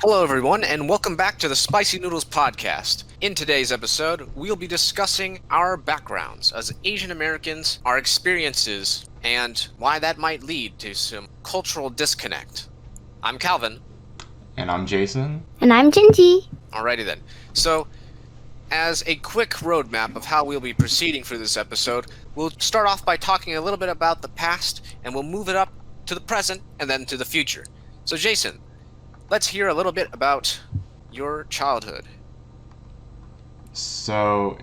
Hello, everyone, and welcome back to the Spicy Noodles podcast. In today's episode, we'll be discussing our backgrounds as Asian Americans, our experiences, and why that might lead to some cultural disconnect. I'm Calvin. And I'm Jason. And I'm Jinjie. Alrighty then. So, as a quick roadmap of how we'll be proceeding through this episode, we'll start off by talking a little bit about the past, and we'll move it up to the present and then to the future. So, Jason, let's hear a little bit about your childhood. So,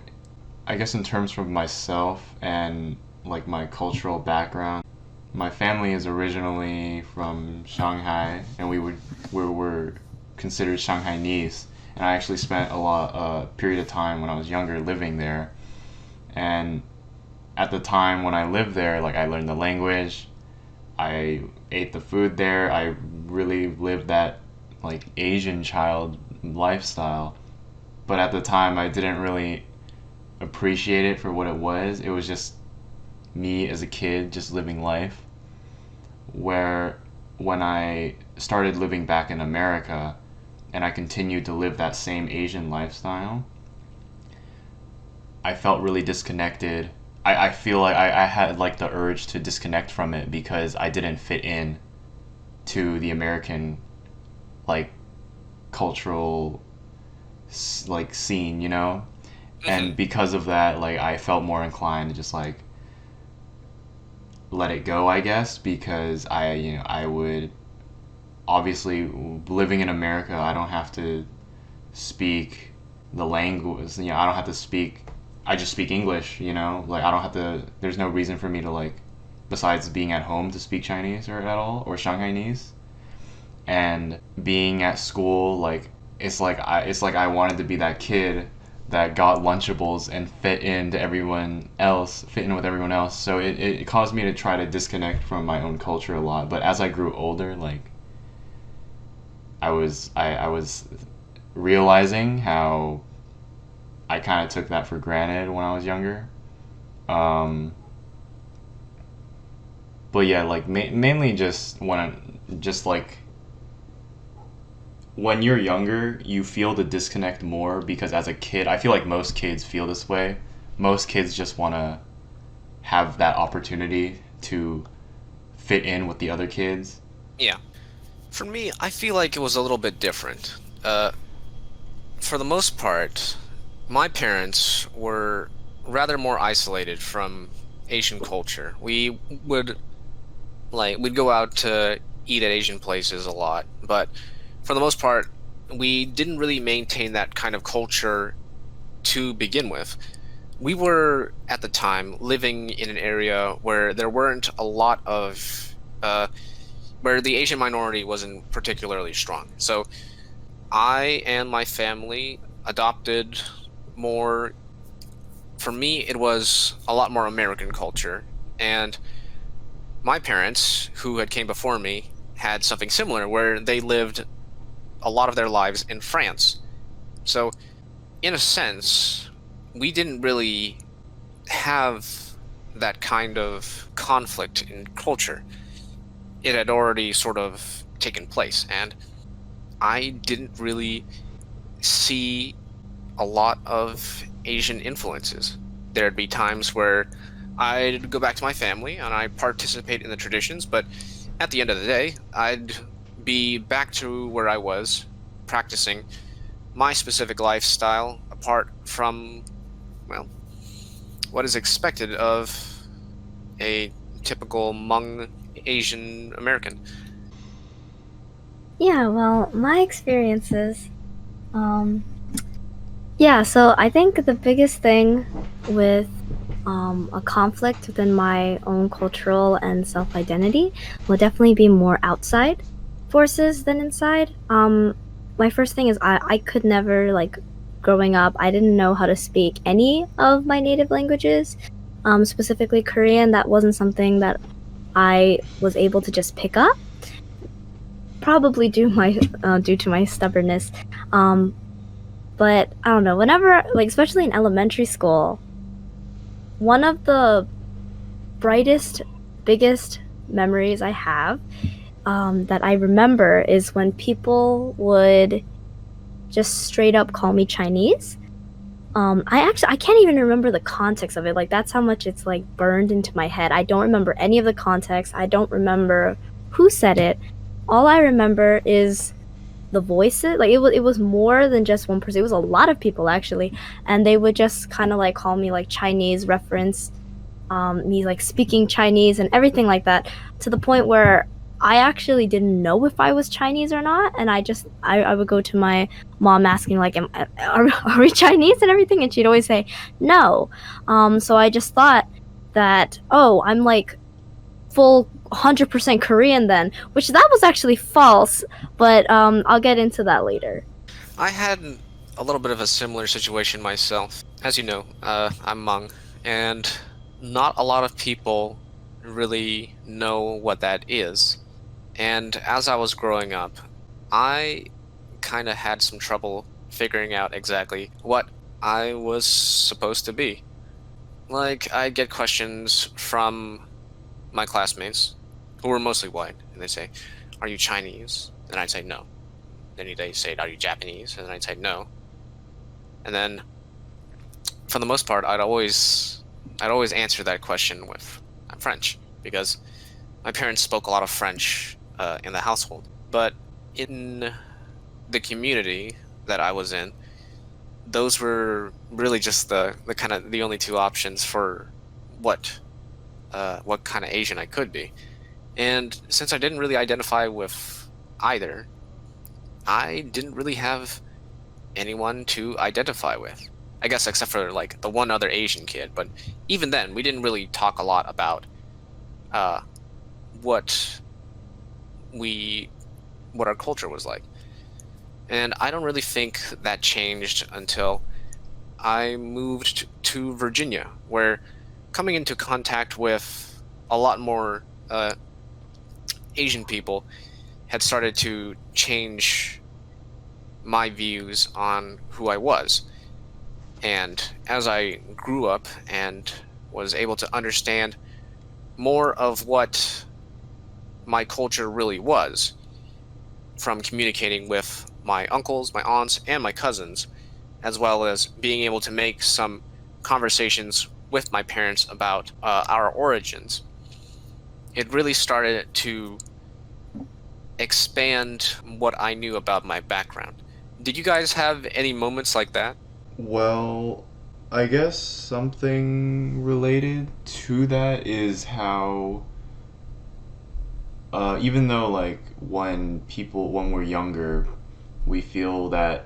I guess in terms of myself and like my cultural background, my family is originally from Shanghai, and we were considered Shanghainese. And I actually spent a period of time when I was younger living there. And at the time when I lived there, like I learned the language, I ate the food there. I really lived that like Asian child lifestyle. But at the time, I didn't really appreciate it for what it was. It was just me as a kid just living life. Where when I started living back in America and I continued to live that same Asian lifestyle, I felt really disconnected. I feel like I had like the urge to disconnect from it because I didn't fit in to the American like cultural like scene, you know? And because of that, like I felt more inclined to just like let it go, I guess, because I would obviously living in America, I don't have to speak the language, I don't have to speak I just speak English, like I don't have to there's no reason for me to like besides being at home to speak Chinese or at all or Shanghainese. And being at school, like it's like I wanted to be that kid that got Lunchables and fit in with everyone else. So it caused me to try to disconnect from my own culture a lot. But as I grew older, like I was realizing how I kind of took that for granted when I was younger. Um, but yeah, like mainly just just like when you're younger, you feel the disconnect more because as a kid, I feel like most kids feel this way. Most kids just want to have that opportunity to fit in with the other kids. Yeah. For me, I feel like it was a little bit different. Uh, for the most part, my parents were rather more isolated from Asian culture. We would we'd go out to eat at Asian places a lot, but for the most part, we didn't really maintain that kind of culture to begin with. We were at the time living in an area where there weren't a lot of where the Asian minority wasn't particularly strong. So I and my family adopted more. For me, it was a lot more American culture, and my parents, who had came before me, had something similar where they lived a lot of their lives in France. So, in a sense, we didn't really have that kind of conflict in culture. It had already sort of taken place, and I didn't really see a lot of Asian influences. There'd be times where I'd go back to my family and I'd participate in the traditions, but at the end of the day, I'd be back to where I was, practicing my specific lifestyle apart from, well, what is expected of a typical Hmong Asian American. Yeah, well, my experiences. Um, yeah, so I think the biggest thing with a conflict within my own cultural and self identity will definitely be more outside forces than inside. My first thing is I could never, like, growing up, I didn't know how to speak any of my native languages, specifically Korean. That wasn't something that I was able to just pick up, probably due to my stubbornness. But I don't know, whenever, like, especially in elementary school, one of the brightest, biggest memories I have that I remember is when people would just straight up call me Chinese. I can't even remember the context of it. Like that's how much it's like burned into my head. I don't remember any of the context. I don't remember who said it. All I remember is the voices. Like it was more than just one person. It was a lot of people actually, and they would just kind of like call me like Chinese, reference me like speaking Chinese and everything like that, to the point where I actually didn't know if I was Chinese or not, and I would go to my mom asking like, are we Chinese and everything, and she'd always say no. So I just thought that, oh, I'm like full 100% Korean then, which that was actually false, but I'll get into that later. I had a little bit of a similar situation myself. As you know, I'm Hmong, and not a lot of people really know what that is. And as I was growing up, I kind of had some trouble figuring out exactly what I was supposed to be. Like, I'd get questions from my classmates, who were mostly white, and they say, "Are you Chinese?" And I'd say no. Then they say, "Are you Japanese?" And then I'd say no. And then, for the most part, I'd always answer that question with, "I'm French," because my parents spoke a lot of French in the household. But in the community that I was in, those were really just the kind of the only two options for what what kind of Asian I could be. And since I didn't really identify with either, I didn't really have anyone to identify with. I guess except for like the one other Asian kid, but even then we didn't really talk a lot about uh, what we what our culture was like. And I don't really think that changed until I moved to Virginia, where coming into contact with a lot more Asian people had started to change my views on who I was. And as I grew up and was able to understand more of what my culture really was, from communicating with my uncles, my aunts, and my cousins, as well as being able to make some conversations with my parents about our origins, it really started to expand what I knew about my background. Did you guys have any moments like that? Well, I guess something related to that is how, even though like when we're younger, we feel that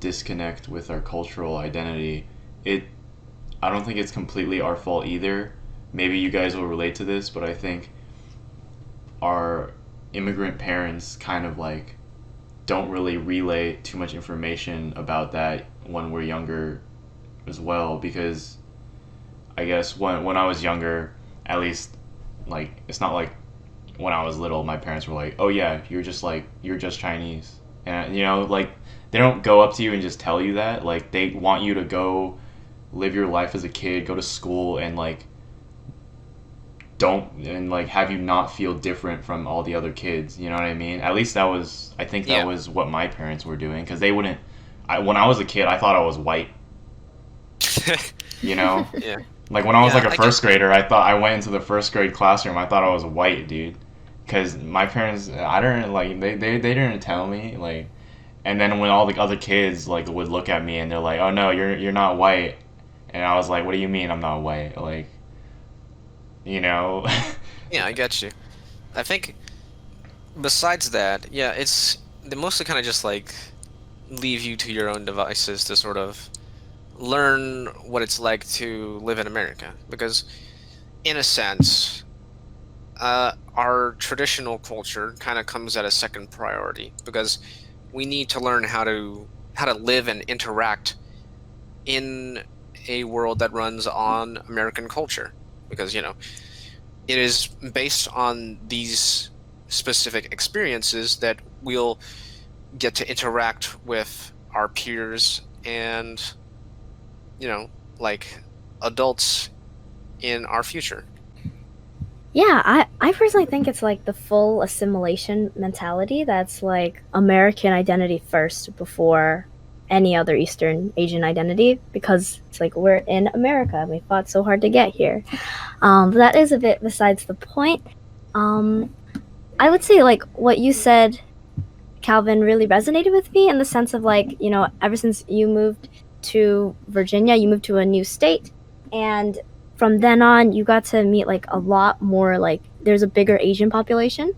disconnect with our cultural identity, it I don't think it's completely our fault either. Maybe you guys will relate to this, but I think our immigrant parents kind of like don't really relay too much information about that when we're younger as well, because I guess when I was younger, at least, like it's not like when I was little my parents were like, "Oh yeah, you're just Chinese." And like they don't go up to you and just tell you that. Like they want you to go live your life as a kid, go to school, and like don't and like have you not feel different from all the other kids. You know what I mean? At least I think that Yeah. was what my parents were doing, because they wouldn't. When I was a kid, I thought I was white. You know, Yeah. like when I was Yeah, like a I first guess. grader, I thought I went into the first grade classroom. I thought I was white, dude, because my parents, I didn't like they didn't tell me like. And then when all the other kids like would look at me and they're like, "Oh no, you're not white," and I was like, "What do you mean I'm not white?" Like, you know. Yeah, I get you. I think besides that, yeah, they mostly kind of just like leave you to your own devices to sort of learn what it's like to live in America. Because, in a sense, our traditional culture kind of comes at a second priority because we need to learn how to live and interact in a world that runs on American culture. Because, it is based on these specific experiences that we'll get to interact with our peers and, like adults in our future. Yeah, I personally think it's like the full assimilation mentality that's like American identity first before any other Eastern Asian identity because it's like we're in America and we fought so hard to get here. But that is a bit besides the point. Um, I would say like what you said, Calvin, really resonated with me in the sense of like, ever since you moved to Virginia, you moved to a new state. And from then on, you got to meet like a lot more, like, there's a bigger Asian population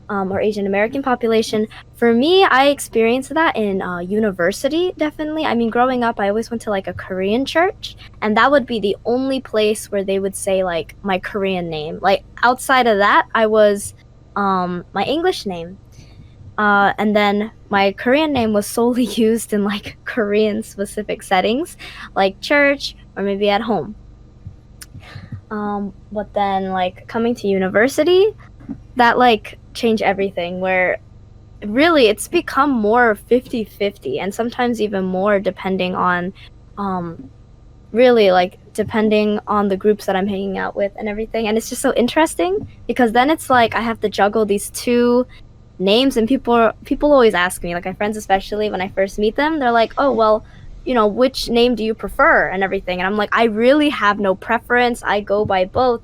or Asian American population. For me, I experienced that in university, definitely. I mean, growing up, I always went to like a Korean church, and that would be the only place where they would say like my Korean name. Like outside of that, I was my English name. And then my Korean name was solely used in like Korean specific settings, like church or maybe at home. But then like coming to university, that like changed everything where really it's become more 50-50 and sometimes even more depending on um, really like depending on the groups that I'm hanging out with and everything. And it's just so interesting because then it's like I have to juggle these two names and people always ask me like my friends especially when I first meet them they're like oh well which name do you prefer and everything and I'm like I really have no preference, I go by both.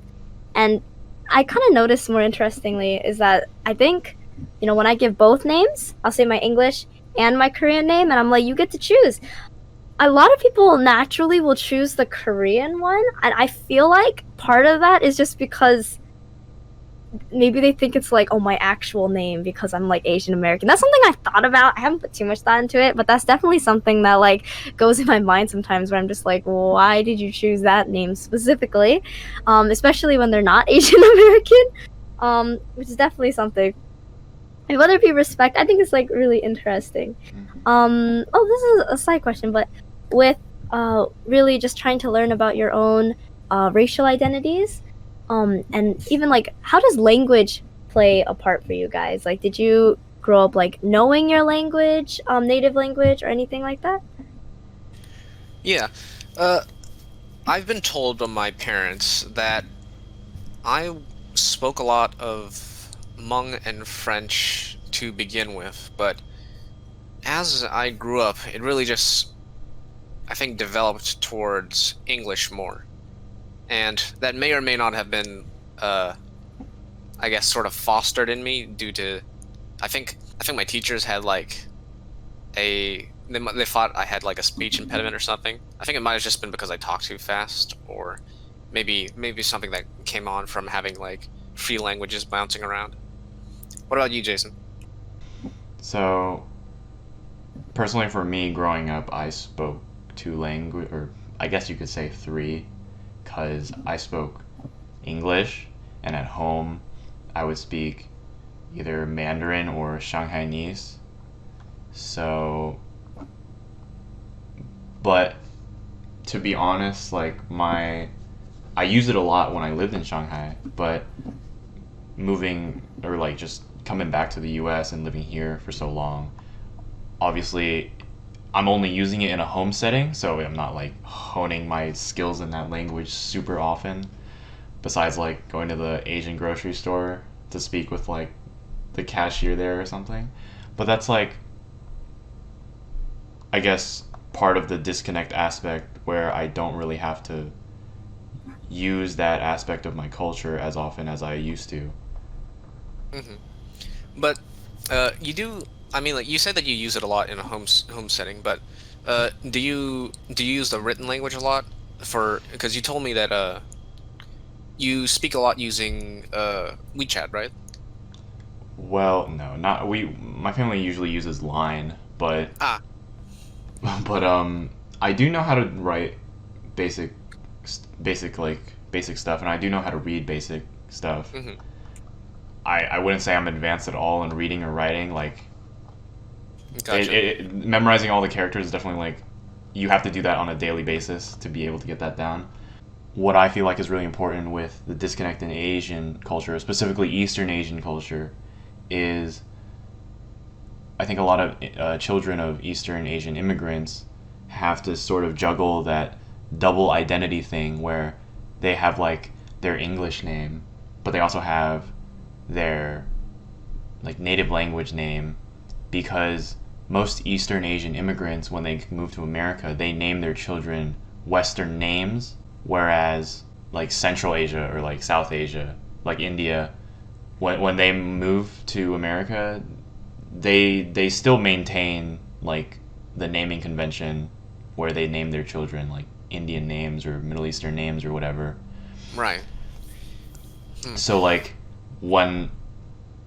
And I kind of noticed more interestingly is that I think when I give both names I'll say my English and my Korean name and I'm like you get to choose. A lot of people naturally will choose the Korean one and I feel like part of that is just because maybe they think it's like, oh, my actual name because I'm like Asian American. That's something I've thought about. I haven't put too much thought into it, but that's definitely something that like goes in my mind sometimes where I'm just like, why did you choose that name specifically? Especially when they're not Asian American, which is definitely something. And whether it be respect, I think it's like really interesting. Oh, this is a side question, but with really just trying to learn about your own racial identities, and even like how does language play a part for you guys? Like, did you grow up like knowing your language, native language, or anything like that? Yeah. I've been told by my parents that I spoke a lot of Hmong and French to begin with, but as I grew up, it really just, I think, developed towards English more. And that may or may not have been, I guess, sort of fostered in me due to, I think my teachers had like they thought I had like a speech impediment or something. I think it might have just been because I talked too fast, or maybe something that came on from having like free languages bouncing around. What about you, Jason? So, personally, for me, growing up, I spoke two language, or I guess you could say three, because I spoke English, and at home, I would speak either Mandarin or Shanghainese. So, but to be honest, like I used it a lot when I lived in Shanghai, but moving or like just coming back to the US and living here for so long, obviously I'm only using it in a home setting, so I'm not like honing my skills in that language super often, besides like going to the Asian grocery store to speak with like the cashier there or something. But that's like, I guess, part of the disconnect aspect where I don't really have to use that aspect of my culture as often as I used to. Hmm. But you do. I mean, like you said that you use it a lot in a home setting, but do you use the written language a lot for? Because you told me that you speak a lot using WeChat, right? Well, no, not we. My family usually uses Line, but Ah. I do know how to write basic, basic stuff, and I do know how to read basic stuff. Hmm. I wouldn't say I'm advanced at all in reading or writing. Like Gotcha. memorizing all the characters is definitely like you have to do that on a daily basis to be able to get that down. What I feel like is really important with the disconnect in Asian culture, specifically Eastern Asian culture, is I think a lot of children of Eastern Asian immigrants have to sort of juggle that double identity thing where they have like their English name but they also have their like native language name, because most Eastern Asian immigrants, when they move to America, they name their children Western names, whereas like Central Asia or like South Asia, like India, when they move to America, they still maintain like the naming convention where they name their children like Indian names or Middle Eastern names or whatever. Right. So like when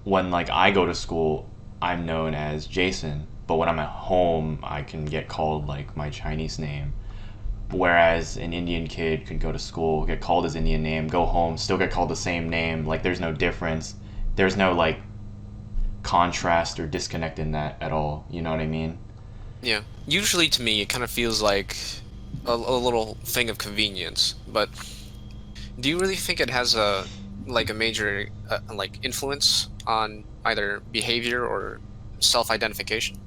like I go to school, I'm known as Jason, but when I'm at home, I can get called like my Chinese name. Whereas an Indian kid could go to school, get called his Indian name, go home, still get called the same name. Like there's no difference. There's no like contrast or disconnect in that at all. You know what I mean? Yeah. Usually to me, it kind of feels like a little thing of convenience. But do you really think it has a like a major like influence on either behavior or self-identification?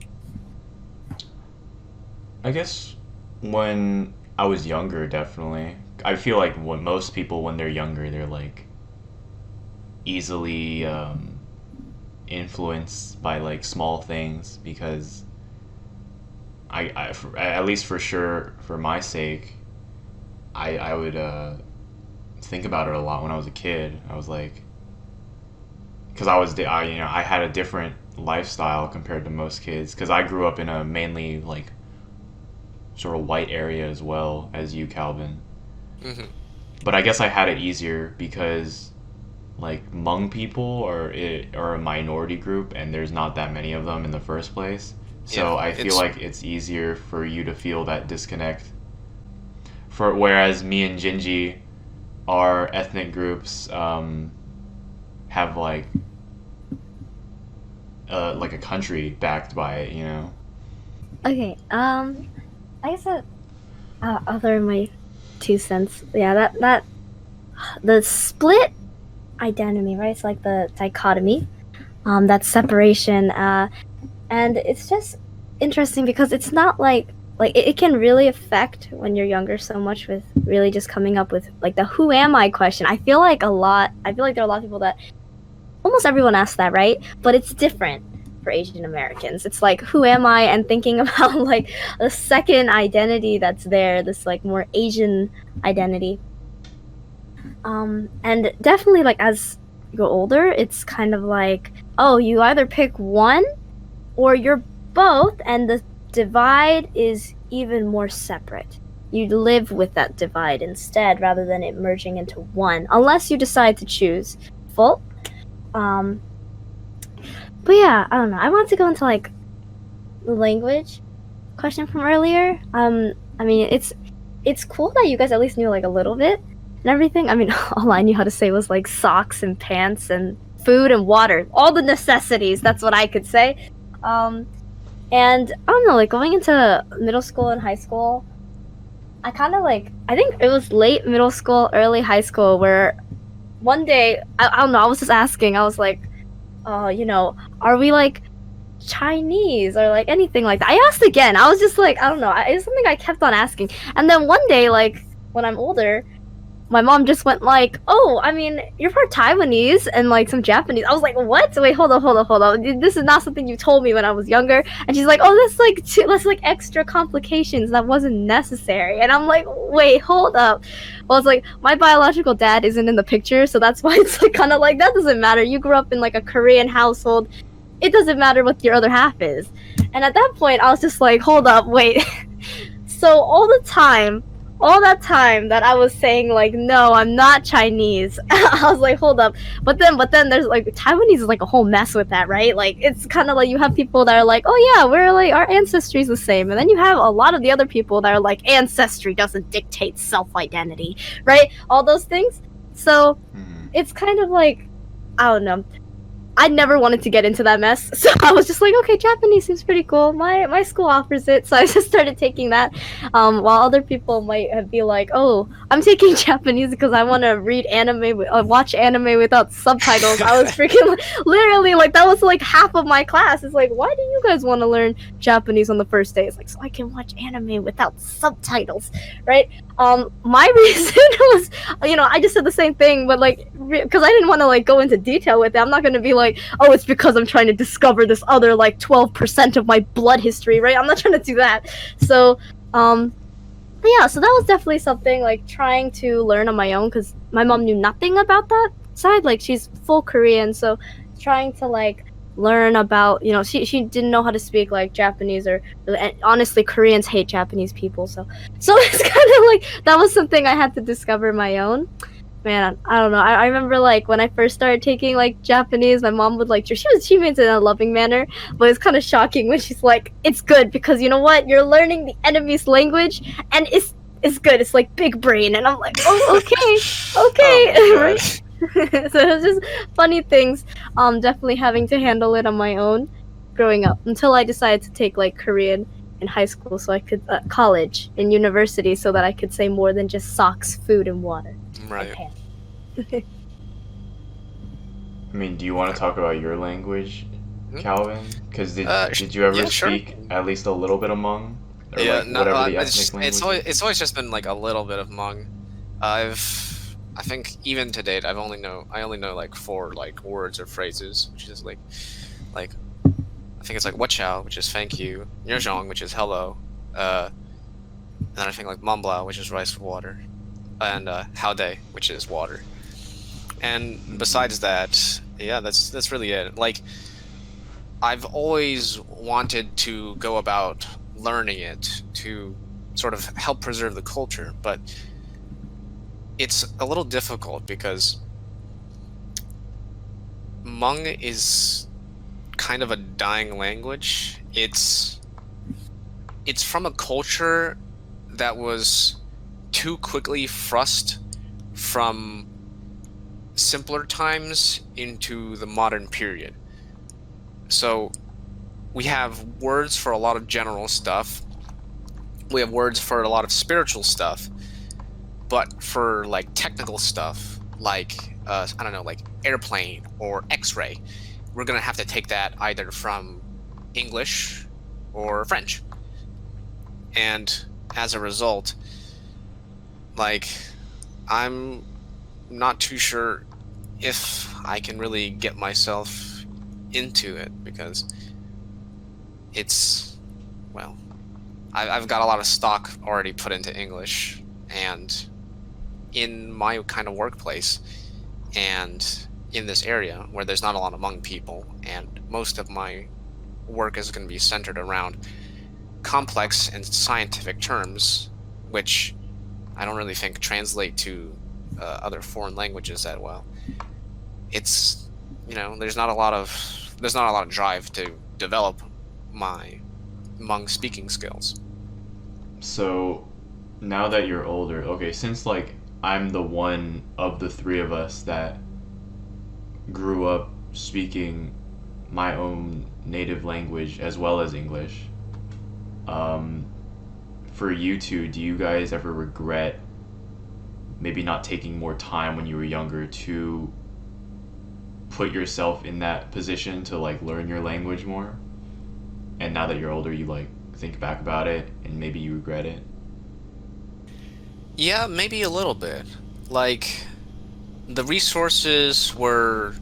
I guess when I was younger, definitely. I feel like when most people, when they're younger, they're like easily influenced by like small things, because at least for sure, for my sake, I would think about it a lot when I was a kid. I was like, because I had a different lifestyle compared to most kids, because I grew up in a mainly like sort of white area as well as you, Calvin. Hmm. But I guess I had it easier because like Hmong people are a minority group, and there's not that many of them in the first place. So Yeah, I feel it's like it's easier for you to feel that disconnect. For whereas me and Jinjie, our ethnic groups have like a country backed by it, you know. Okay. I guess that I'll throw in my 2 cents. Yeah, that the split identity, right? It's like the dichotomy, that separation, and it's just interesting because it's not like it can really affect when you're younger so much with really just coming up with like the who am I question. I feel like there are a lot of people that almost everyone asks that, right? But it's different for Asian Americans. It's like, who am I? And thinking about like the second identity that's there, this like more Asian identity. And definitely like as you go older, it's kind of like, oh, you either pick one or you're both, and the divide is even more separate. You live with that divide instead rather than it merging into one, unless you decide to choose full. Um, but yeah, I don't know. I want to go into like the language question from earlier. I mean, it's cool that you guys at least knew like a little bit and everything. I mean, all I knew how to say was like socks and pants and food and water, all the necessities. That's what I could say. And I don't know, like going into middle school and high school, I kind of like, I think it was late middle school, early high school, where one day, I don't know, I was just asking, I was like, are we like Chinese or like anything like that? I asked again. I was just like, I don't know. It's something I kept on asking. And then one day, like when I'm older, my mom just went like, "Oh, I mean, you're part Taiwanese and like some Japanese." I was like, "What? Wait, hold on. This is not something you told me when I was younger." And she's like, "Oh, that's like extra complications that wasn't necessary." And I'm like, "Wait, hold up." Well, it's like my biological dad isn't in the picture, so that's why it's like kind of like that doesn't matter. You grew up in like a Korean household. It doesn't matter what your other half is. And at that point, I was just like, "Hold up, wait." So all that time that I was saying like, no, I'm not Chinese, I was like, hold up. But then there's like Taiwanese is like a whole mess with that, right? Like it's kind of like you have people that are like, oh yeah, we're like our ancestry is the same, and then you have a lot of the other people that are like, ancestry doesn't dictate self-identity, right? All those things. So it's kind of like, I don't know. I never wanted to get into that mess, so I was just like, okay, Japanese seems pretty cool. My school offers it, so I just started taking that. While other people might be like, oh, I'm taking Japanese because I want to read anime, watch anime without subtitles. I was freaking literally like that was like half of my class. It's like, why do you guys want to learn Japanese on the first day? It's like so I can watch anime without subtitles, right? My reason was, I just said the same thing, but like, because I didn't want to like go into detail with it. I'm not gonna be like, oh, it's because I'm trying to discover this other like 12% of my blood history, right? I'm not trying to do that. So, but yeah, so that was definitely something like trying to learn on my own because my mom knew nothing about that side. Like she's full Korean, so trying to like learn about she didn't know how to speak like Japanese or and honestly Koreans hate Japanese people, so it's kind of like that was something I had to discover my own. Man, I don't know. I remember like when I first started taking like Japanese, my mom would like she means it in a loving manner, but it's kind of shocking when she's like, "It's good because you know what? You're learning the enemy's language, and it's good. It's like big brain." And I'm like, "Oh, okay, okay." Oh my Right? god. So it was just funny things. Definitely having to handle it on my own, growing up until I decided to take like Korean in high school, so I could college and university, so that I could say more than just socks, food, and water. Right. Okay. I mean, do you want to talk about your language, Hmm? Calvin? Because Uh, did you ever yeah, sure. speak at least a little bit of Hmong, or Yeah, like no, whatever the ethnic it's language always is? just been like a little bit of Hmong. I think even to date, I only know like 4 like words or phrases, which is like I think it's like "what chow," which is thank you, "Nyerjong," which is hello, and then I think like "mambla," which is rice with water, and "how day," which is water. And besides that, yeah, that's really it. Like I've always wanted to go about learning it to sort of help preserve the culture, but it's a little difficult because Hmong is kind of a dying language. It's from a culture that was too quickly thrust from simpler times into the modern period. So we have words for a lot of general stuff. We have words for a lot of spiritual stuff, but for like technical stuff, like I don't know, like airplane or X-ray, we're gonna have to take that either from English or French. And as a result, like I'm not too sure if I can really get myself into it because it's, well, I've got a lot of stock already put into English, and in my kind of workplace and in this area where there's not a lot of Hmong people, and most of my work is going to be centered around complex and scientific terms, which I don't really think translate to other foreign languages that well. It's, there's not a lot of drive to develop my Hmong speaking skills. So now that you're older, okay, since like I'm the one of the three of us that grew up speaking my own native language as well as English, um, for you two, do you guys ever regret maybe not taking more time when you were younger to put yourself in that position to like learn your language more? And now that you're older, you like think back about it and maybe you regret it? Yeah, maybe a little bit. Like, the resources were,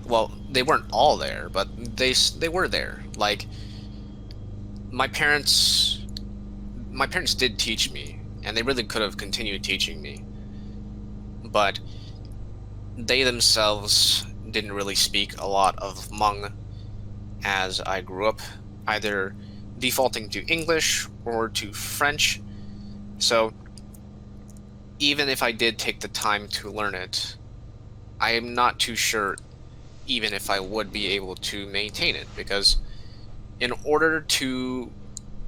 well, they weren't all there, but they were there. Like, my parents my parents did teach me, and they really could have continued teaching me, but they themselves didn't really speak a lot of Hmong as I grew up, either defaulting to English or to French. So even if I did take the time to learn it, I am not too sure even if I would be able to maintain it, because in order to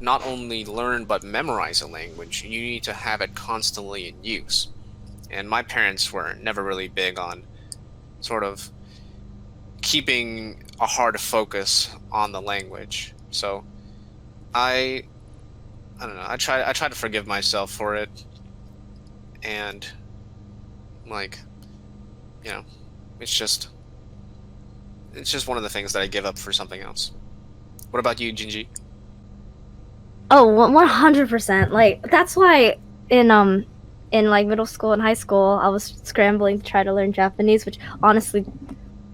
not only learn but memorize a language, you need to have it constantly in use. And my parents were never really big on sort of keeping a hard focus on the language. So I I don't know. I try to forgive myself for it, and like you know, it's just it's just one of the things that I give up for something else. What about you, Jinji? Oh, 100%. Like that's why in in like middle school and high school, I was scrambling to try to learn Japanese, which honestly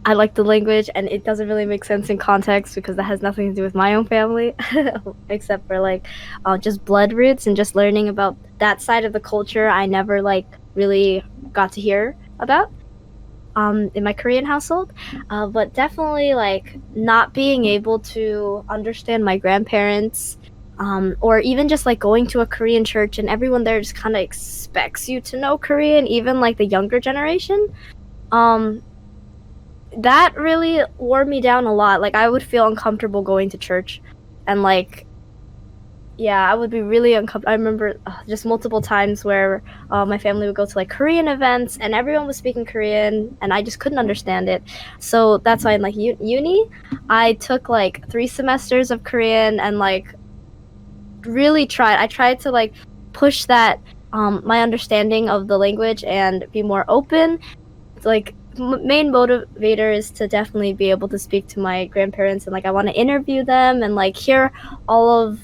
I like the language and it doesn't really make sense in context because that has nothing to do with my own family, except for like just blood roots and just learning about that side of the culture I never like really got to hear about in my Korean household. But definitely like not being able to understand my grandparents. Or even just like going to a Korean church and everyone there just kind of expects you to know Korean, even like the younger generation. Um, that really wore me down a lot. Like I would feel uncomfortable going to church, and like yeah, I would be really uncomfortable. I remember just multiple times where my family would go to like Korean events, and everyone was speaking Korean, and I just couldn't understand it. So that's why in like uni, I took like 3 semesters of Korean and like really tried. I tried to like push that my understanding of the language and be more open. Like main motivator is to definitely be able to speak to my grandparents and like I want to interview them and like hear all of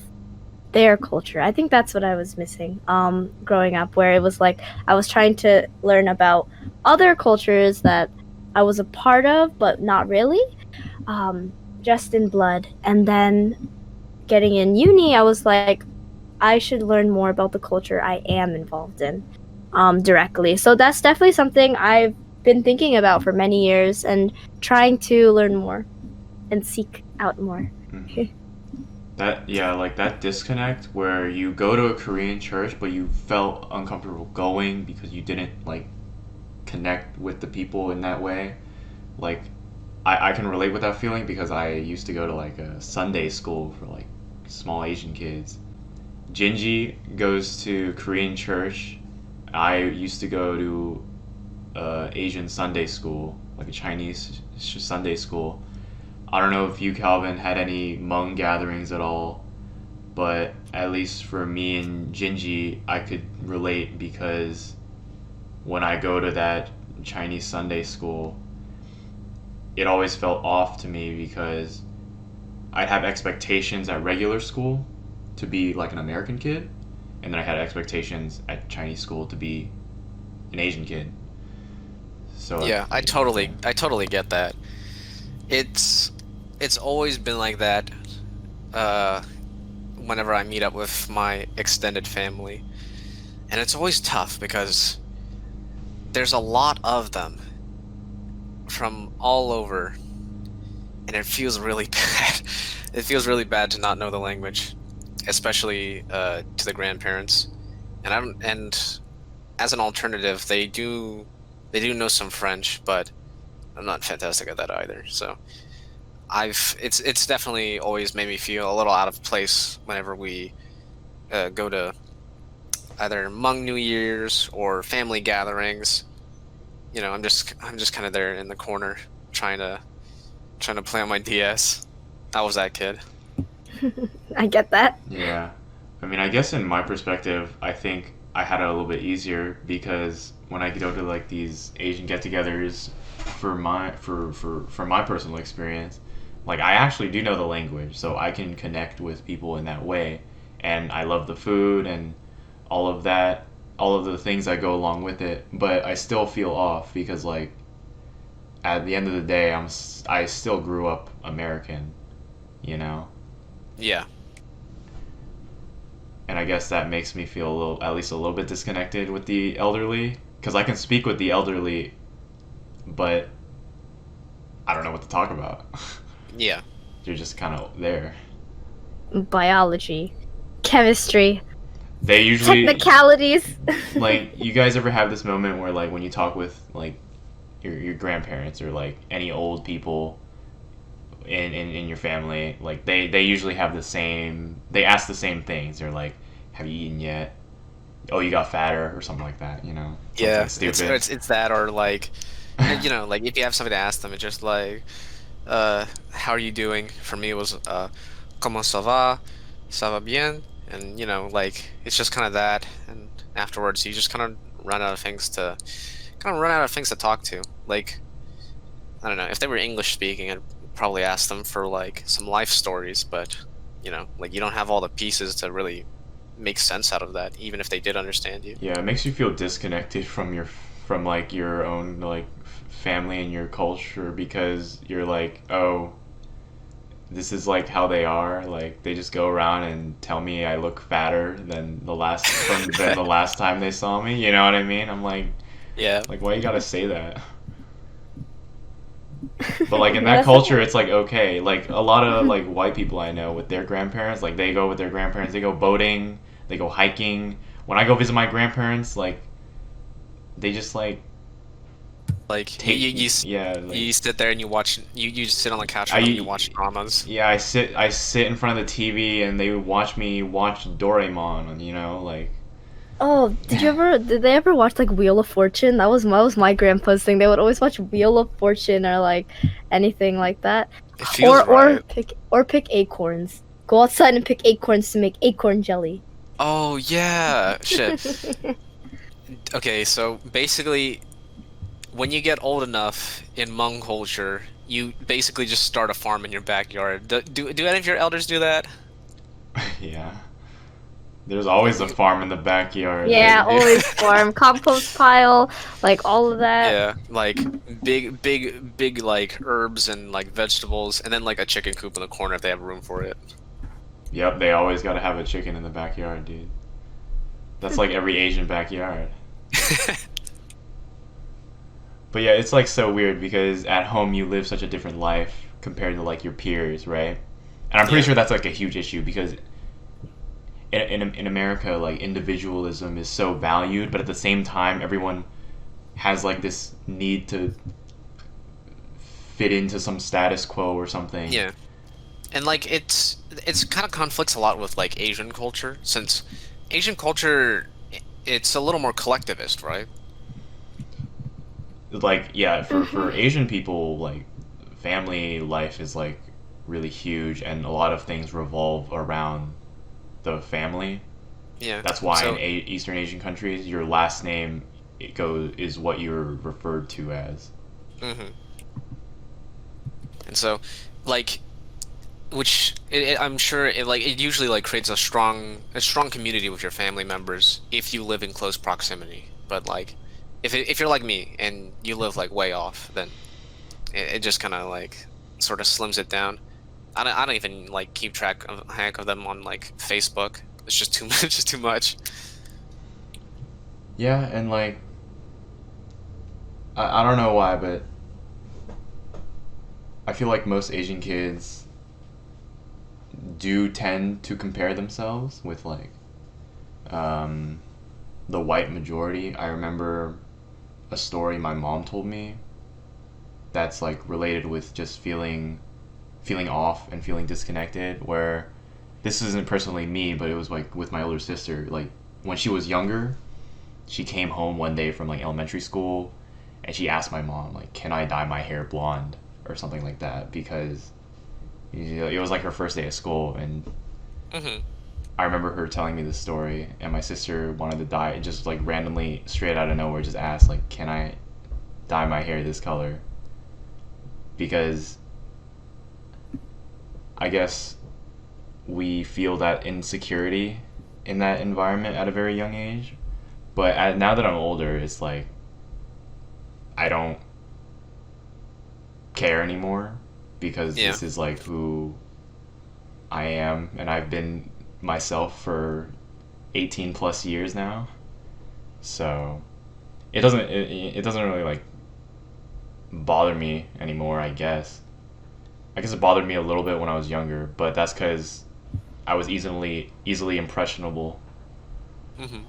their culture. I think that's what I was missing growing up, where it was like I was trying to learn about other cultures that I was a part of but not really, just in blood. And then getting in uni, I was like I should learn more about the culture I am involved in directly. So that's definitely something I've been thinking about for many years and trying to learn more and seek out more. Mhm. That yeah, like that disconnect where you go to a Korean church but you felt uncomfortable going because you didn't like connect with the people in that way. Like I can relate with that feeling because I used to go to like a Sunday school for like small Asian kids. Jinji goes to Korean church. I used to go to Asian Sunday school, like a Chinese Sunday school. I don't know if you, Calvin, had any Hmong gatherings at all, but at least for me and Jinji, I could relate because when I go to that Chinese Sunday school, it always felt off to me because I'd have expectations at regular school to be like an American kid, and then I had expectations at Chinese school to be an Asian kid. So, Yeah, I yeah. totally get that. It's it's always been like that. Uh, Whenever I meet up with my extended family, and it's always tough because there's a lot of them from all over, and it feels really bad. It feels really bad to not know the language, especially to the grandparents. And I don't, and as an alternative, they do know some French, but I'm not fantastic at that either. So it's definitely always made me feel a little out of place whenever we go to either Hmong New Year's or family gatherings. I'm just kind of there in the corner trying to play on my DS. I was that kid. I get that. Yeah. I mean, I guess in my perspective, I think I had it a little bit easier because when I go to like these Asian get-togethers for my personal experience, like I actually do know the language, so I can connect with people in that way, and I love the food and all of that, all of the things that go along with it, but I still feel off because like at the end of the day, I still grew up American, you know? Yeah, And I guess that makes me feel a little, at least a little bit disconnected with the elderly, because I can speak with the elderly, but I don't know what to talk about. yeah, You're just kind of there. Biology, chemistry, They usually technicalities. like you guys ever have this moment where like when you talk with like your grandparents or like any old people in your family, like they usually have the same, they ask the same things. They're like, have you eaten yet? Oh, you got fatter or something like that, you know? Something yeah. It's stupid. it's it's that or like, like if you have something to ask them, it's just like, how are you doing? For me, it was comment ça va, ça va bien, and like it's just kind of that. And afterwards, you just kind of run out of things to talk to. Like I don't know, if they were English speaking, I'd probably ask them for like some life stories, but like you don't have all the pieces to really make sense out of that, even if they did understand you. Yeah, it makes you feel disconnected from like your own like family and your culture because you're like, oh, this is like how they are. Like they just go around and tell me I look fatter than the last time they saw me. You know what I mean? I'm Yeah. like why you gotta say that? But like in Yeah, that that's culture, it's like okay. Like a lot of like white people I know with their grandparents, like they go with their grandparents. They go boating. They go hiking. When I go visit my grandparents, like they just like Like take yeah you like sit there and you just sit on the couch with them and you I watch dramas. yeah I sit in front of the TV and they watch me watch Doraemon. You know like Oh, did they ever watch like Wheel of Fortune? That was my grandpa's thing. They would always watch Wheel of Fortune or like anything like that. It feels Or right. pick acorns. Go outside and pick acorns to make acorn jelly. Oh yeah, shit. Okay, so basically, when you get old enough in Hmong culture, you basically just start a farm in your backyard. Do any of your elders do that? yeah. There's always a farm in the backyard. Yeah, always farm, compost pile, like all of that. Yeah, like big like herbs and like vegetables, and then like a chicken coop in the corner if they have room for it. Yep, they always gotta have a chicken in the backyard, dude. That's like every Asian backyard. But yeah, it's like so weird because at home you live such a different life compared to like your peers, right? And I'm pretty Yeah. sure that's like a huge issue because in America, like individualism is so valued, but at the same time, everyone has like this need to fit into some status quo or something. Yeah. And like it's kind of conflicts a lot with like Asian culture, since Asian culture it's a little more collectivist, right? Like yeah, for Mhm. Asian people, like family life is like really huge, and a lot of things revolve around the family. Yeah. That's why in So, Eastern Asian countries, your last name is what you're referred to as. hmm and so, like, I'm sure it usually like creates a strong community with your family members if you live in close proximity. But like, if you're like me and you live like way off, then it just kind of like sort of slims it down. I don't even like keep track of them on like Facebook. It's just too much. Just too much. Yeah, and like I don't know why, but I feel like most Asian kids do tend to compare themselves with like um, the white majority. I remember a story my mom told me that's like related with just feeling off and feeling disconnected where this isn't personally me but it was like with my older sister like when she was younger she came home one day from like elementary school and she asked my mom like can I dye my hair blonde or something like that because it was like her first day of school and hmm I remember her telling me this story and my sister wanted to dye it just like randomly straight out of nowhere just asked like can I dye my hair this color because I guess we feel that insecurity in that environment at a very young age. But now that I'm older, it's like I don't care anymore because Yeah. this is like who I am, and I've been myself for 18 plus years now. So it doesn't really like bother me anymore. I guess it bothered me a little bit when I was younger, but that's because I was easily impressionable. hmm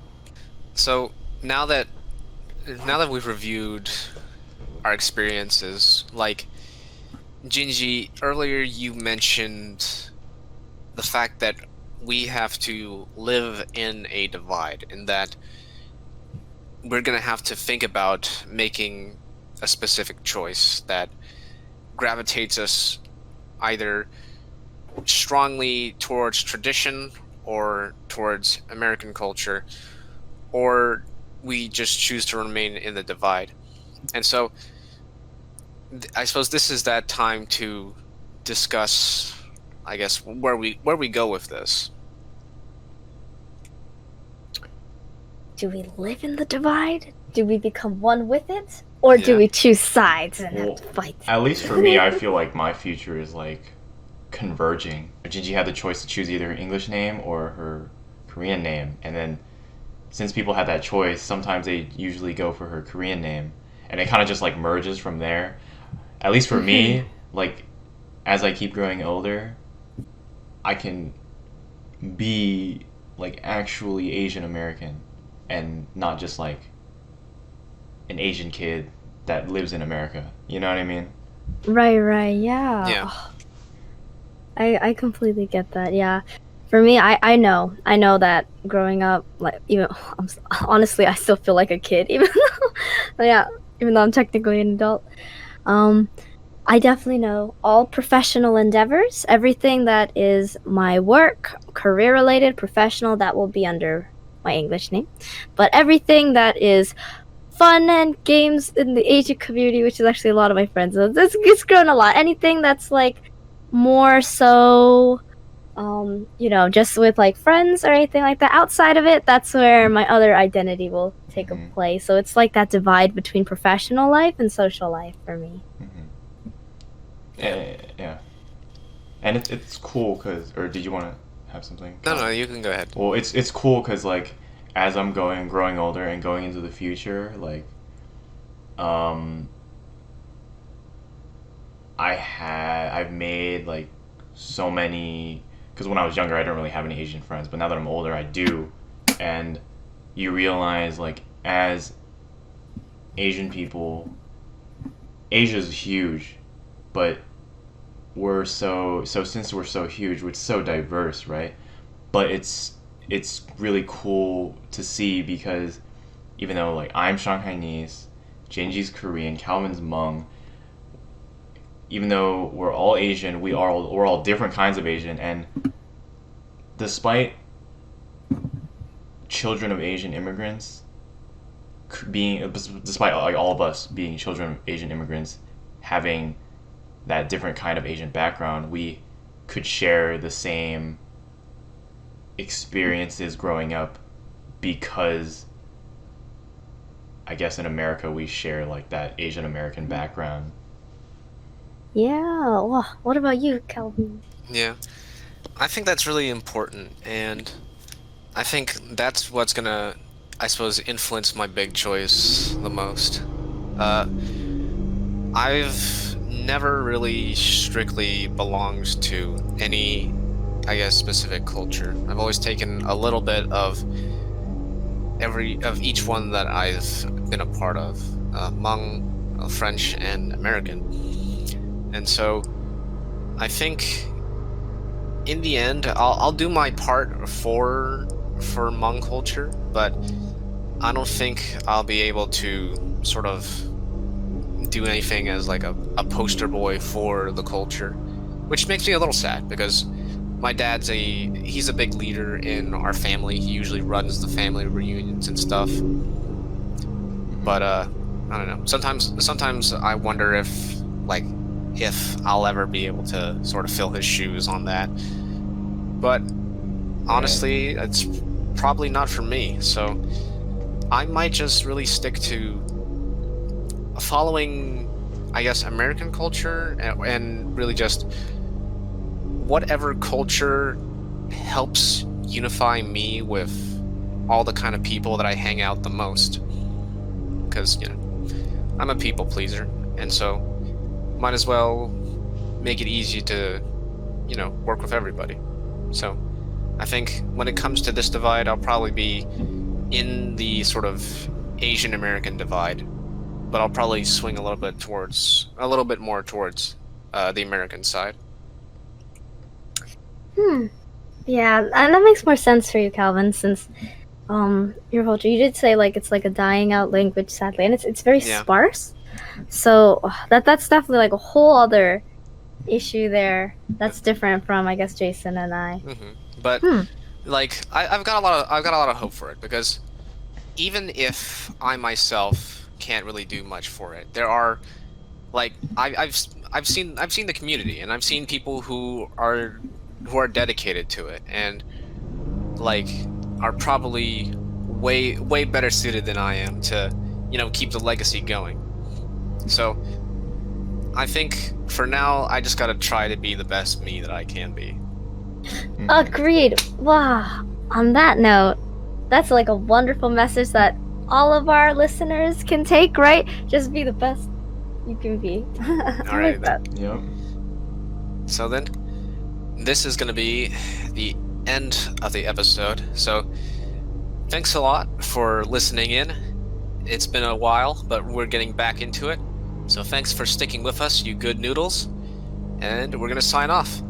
So now that now that we've reviewed our experiences, like Jinji, earlier you mentioned the fact that we have to live in a divide, and that we're gonna have to think about making a specific choice that gravitates us either strongly towards tradition or towards American culture, or we just choose to remain in the divide. And so I suppose this is that time to discuss, I guess, where we go with this. Do we live in the divide? Do we become one with it? Or do Yeah. we choose sides and Well, have to fight? at least for me, I feel like my future is like converging. Jinjie had the choice to choose either her English name or her Korean name, and then since people had that choice, sometimes they usually go for her Korean name, and it kind of just like merges from there. At least for me, like as I keep growing older, I can be like actually Asian American and not just like an Asian kid that lives in America. You know what I mean? Right, yeah. Yeah. Oh, I completely get that, yeah. For me, I know that growing up, like, honestly, I still feel like a kid, even though, yeah, even though I'm technically an adult. Um, I definitely know all professional endeavors, everything that is my work, career related, professional, that will be under my English name. But everything that is fun and games in the Asian community, which is actually a lot of my friends, so it's grown a lot. Anything that's like more so, just with like friends or anything like that. Outside of it, that's where my other identity will take a Mhm. place. So it's like that divide between professional life and social life for me. Yeah. And it's cool because, or did you want to have something? No, you can go ahead. Well, it's cool because like as I'm growing older and going into the future, like um I've made like so many, because when I was younger I didn't really have any Asian friends, but now that I'm older I do. And you realize like as Asian people, Asia's huge, but we're so since we're so huge, we're so diverse, right? But it's really cool to see because even though like I'm Shanghainese, Jinji's Korean, Calvin's Hmong, even though we're all Asian, we're all different kinds of Asian, and despite children of Asian immigrants being, despite like all of us being children of Asian immigrants, having that different kind of Asian background, we could share the same experiences growing up because I guess in America we share like that Asian American background. Yeah. Wow. What about you, Calvin? Yeah. I think that's really important, and I think that's what's gonna, I suppose, influence my big choice the most. Uh, I've never really strictly belonged to any, I guess, specific culture. I've always taken a little bit of each one that I've been a part of, Hmong, French, and American. And so I think in the end, I'll do my part for Hmong culture, but I don't think I'll be able to sort of do anything as like a poster boy for the culture, which makes me a little sad because my dad's he's a big leader in our family. He usually runs the family reunions and stuff. But I don't know. Sometimes I wonder if I'll ever be able to sort of fill his shoes on that. But honestly, it's probably not for me. So I might just really stick to following, I guess, American culture and really just whatever culture helps unify me with all the kind of people that I hang out the most. Because, I'm a people pleaser, and so might as well make it easy to, work with everybody. So I think when it comes to this divide, I'll probably be in the sort of Asian American divide, but I'll probably swing a little bit more towards the American side. Yeah, and that makes more sense for you, Calvin, since your culture. You did say like it's like a dying out language, sadly, and it's very Yeah. sparse. So that's definitely like a whole other issue there. That's different from I guess Jason and I. But Hmm. like I've got a lot of hope for it because even if I myself can't really do much for it, there are like I've seen the community and I've seen people who are dedicated to it and like are probably way better suited than I am to keep the legacy going. So I think for now I just gotta try to be the best me that I can be. Agreed. Wow. On that note, that's like a wonderful message that all of our listeners can take, right? Just be the best you can be. I Alright like that. Yep. So then, this is gonna be the end of the episode. So thanks a lot for listening in. It's been a while, but we're getting back into it. So thanks for sticking with us, you good noodles. And we're gonna sign off.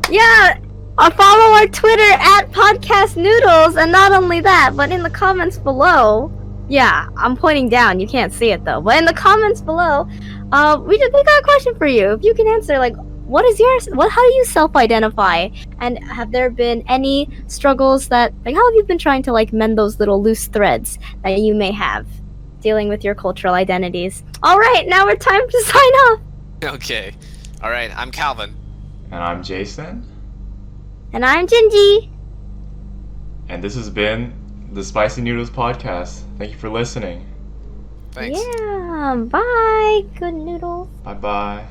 Yeah, follow our Twitter at Podcast Noodles, and not only that, but in the comments below. Yeah, I'm pointing down. You can't see it though, but in the comments below, we got a question for you. If you can answer, like, what is yours? How do you self-identify? And have there been any struggles that, like, how have you been trying to like mend those little loose threads that you may have dealing with your cultural identities? All right, now we're time to sign off. Okay. Alright, I'm Calvin. And I'm Jason. And I'm Jinjie. And this has been the Spicy Noodles Podcast. Thank you for listening. Thanks. Yeah, bye, good noodles. Bye bye.